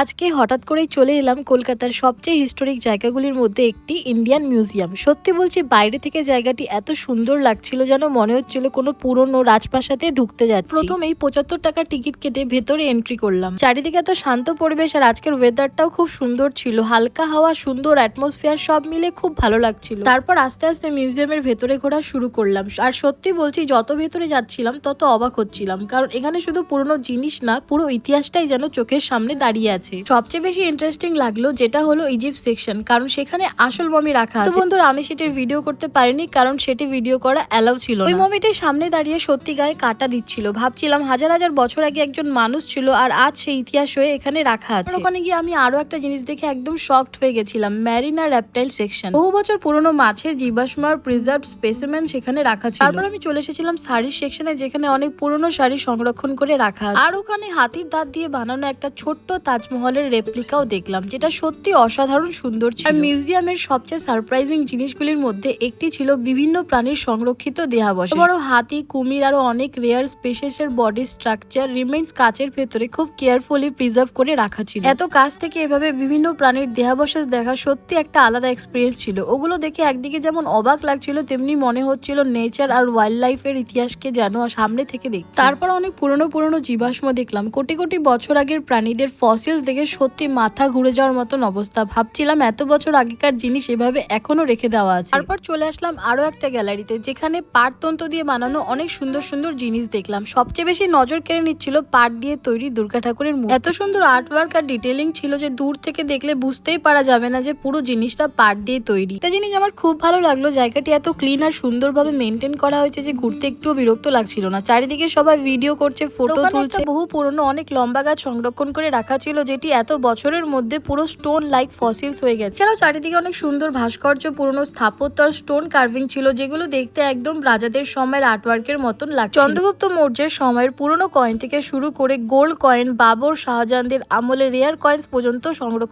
আজকে হঠাৎ করেই চলে এলাম কলকাতার সবচেয়ে হিস্টোরিক জায়গাগুলির মধ্যে একটি ইন্ডিয়ান মিউজিয়াম। সত্যি বলছি, বাইরে থেকে জায়গাটি এত সুন্দর লাগছিল যেন মনে হচ্ছিল কোনো পুরনো রাজপ্রাসাদে ঢুকতে যাচ্ছি। প্রথমেই 75 টাকার টিকিট কেটে ভেতরে এন্ট্রি করলাম। চারিদিকে এত শান্ত পরিবেশ আর আজকের ওয়েদারটাও খুব সুন্দর ছিল, হালকা হাওয়া, সুন্দর অ্যাটমসফিয়ার, সব মিলে খুব ভালো লাগছিল। তারপর আস্তে আস্তে মিউজিয়ামের ভেতরে ঘোরা শুরু করলাম। আর সত্যি বলছি, যত ভেতরে যাচ্ছিলাম তত অবাক হচ্ছিলাম, কারণ এখানে শুধু পুরনো জিনিস না, পুরো ইতিহাসটাই যেন চোখের সামনে দাঁড়িয়ে আছে। সবচেয়ে বেশি ইন্টারেস্টিং লাগলো যেটা হলো ইজিপ্ট সেকশন, কারণ সেখানে আসল মমি রাখা আছে। তো বন্ধুরা, আমি সেটির ভিডিও করতে পারিনি কারণ সেটি ভিডিও করা অ্যালাউ ছিল না। ওই মমিটির সামনে দাঁড়িয়ে সত্যি গায়ে কাটা দিচ্ছিল। ভাবছিলাম হাজার হাজার বছর আগে একজন মানুষ ছিল আর আজ সেই ইতিহাস হয়ে এখানে রাখা আছে। ওখানে গিয়ে আমি আরো একটা জিনিস দেখে একদম শকড হয়ে গেছিলাম, ম্যারিন আর রেপটাইল সেকশন। বহু বছর পুরনো মাছের জীবাশ্ম আর প্রিজার্ভড স্পেসিমেন সেখানে রাখা ছিল। তারপর আমি চলে এসেছিলাম শাড়ির সেকশনে, যেখানে অনেক পুরনো শাড়ি সংরক্ষণ করে রাখা আছে। আর ওখানে হাতির দাঁত দিয়ে বানানো একটা ছোট্ট তাজমহলের রেপ্লিকাও দেখলাম, যেটা সত্যি অসাধারণ সুন্দর ছিল। আর মিউজিয়ামের সবচেয়ে সারপ্রাইজিং জিনিসগুলির মধ্যে একটি ছিল বিভিন্ন প্রাণীর সংরক্ষিত দেহাবশেষ। বড় হাতি, কুমির, আরো অনেক রেয়ার স্পেসিসের বডি স্ট্রাকচার রিমেইন্স কাচের ভেতরে খুব কেয়ারফুলি প্রিজার্ভ করে রাখা ছিল। এত কাছ থেকে এভাবে বিভিন্ন প্রাণীর দেহাবশেষ দেখা সত্যি একটা আলাদা এক্সপিরিয়েন্স ছিল। ওগুলো দেখে একদিকে যেমন অবাক লাগছিল, তেমনি মনে হচ্ছিল নেচার আর ওয়াইল্ড লাইফের ইতিহাসকে যেন সামনে থেকে দেখছি। তারপর অনেক পুরনো জীবাশ্ম দেখলাম, কোটি কোটি বছর আগের প্রাণীদের ফসিলস দেখে সত্যি মাথা ঘুরে যাওয়ার মতন অবস্থা। ভাবছিলাম এত বছর আগেকার জিনিস এভাবে এখনো রেখে দেওয়া আছে। তারপর চলে আসলাম আরো একটা গ্যালারিতে, যেখানে পাটতন্তু দিয়ে বানানো অনেক সুন্দর সুন্দর জিনিস দেখলাম। সবচেয়ে বেশি নজর কেড়ে নিচ্ছিল পাট দিয়ে তৈরি দুর্গা ঠাকুরের মূর্তি। এত সুন্দর আর্টওয়ার্ক আর ডিটেইলিং ছিল যে দূর থেকে দেখলে বুঝতেই পারা যাবে না যে পুরো জিনিসটা পাট দিয়ে তৈরি। একটা জিনিস আমার খুব ভালো লাগলো, জায়গাটি এত ক্লিন আর সুন্দরভাবে মেনটেন করা হয়েছে যে ঘুরতে একটুও বিরক্ত লাগছিল না। চারিদিকে সবাই ভিডিও করছে, ফটো তুলছে। বহু পুরনো অনেক লম্বা গাছ সংরক্ষণ করে রাখা ছিল, যেটি এত বছরের মধ্যে পুরো স্টোন লাইক ফসিলস হয়ে গেছে। এছাড়াও চারিদিকে অনেক সুন্দর ভাস্কর্য, পুরনো স্থাপত্য আর স্টোন কার্ভিং ছিল, যেগুলো দেখতে একদম রাজাদের সময়ের আর্টওয়ার্কের মতন লাগছে। চন্দ্রগুপ্ত মৌর্যের সময়ের পুরনো কয়েন থেকে শুরু করে গোল্ড কয়েন, বাবর, শাহজাহানদের আমলের রেয়ার কয়েন্স পর্যন্ত সংরক্ষণ